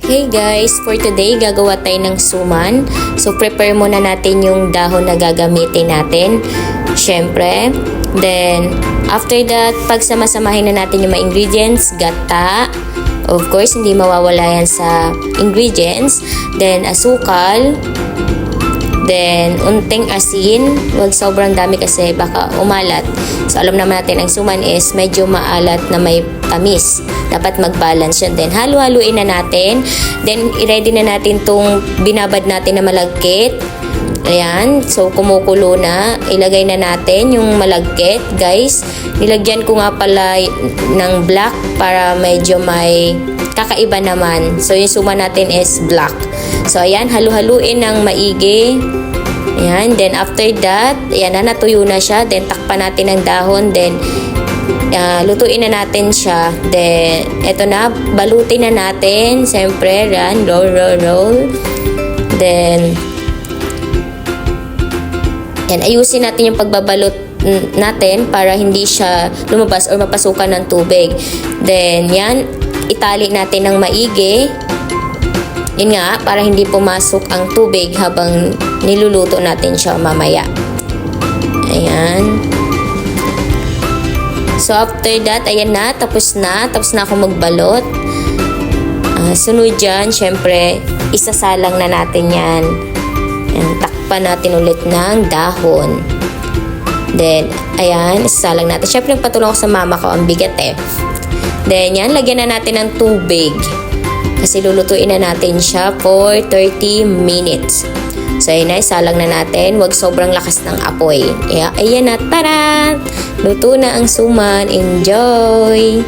Hey guys, for today gagawa tayo ng suman. So prepare muna natin yung dahon na gagamitin natin. Syempre. Then after that, pagsamasamahin na natin yung mga ingredients, gata. Of course, hindi mawawala yan sa ingredients. Then asukal. Then, unting asin. Huwag sobrang dami kasi baka umalat. So, alam naman natin ang suman is medyo maalat na may tamis. Dapat mag-balance yun. Then, halo-haluin na natin. Then, i-ready na natin tong binabad natin na malagkit. Ayan. So, kumukulo na. Ilagay na natin yung malagkit. Guys, nilagyan ko nga pala ng black para medyo may kakaiba naman. So, yung suman natin is black. So, ayan, halu-haluin ng maigi. Ayan, then after that, ayan na, natuyo na siya. Then, takpan natin ng dahon. Then, lutuin na natin siya. Then, eto na, balutin na natin. Siyempre, yan, roll. Then, yan, ayusin natin yung pagbabalot natin para hindi siya lumabas or mapasukan ng tubig. Then, yan, itali natin ng maigi. Yun nga, para hindi pumasok ang tubig habang niluluto natin siya mamaya. Ayan. So, after that, ayan na, tapos na ako magbalot. Sunod dyan, syempre, isasalang na natin yan. Ayan, takpan natin ulit ng dahon. Then, ayan, isasalang natin. Syempre, nagpatulong ako sa mama ko, ang bigat eh. Then, yan, lagyan na natin ng tubig. Kasi lulutuin na natin siya for 30 minutes. So, ayun na, isalang na natin. Huwag sobrang lakas ng apoy. Ayan na, tara! Luto na ang suman. Enjoy!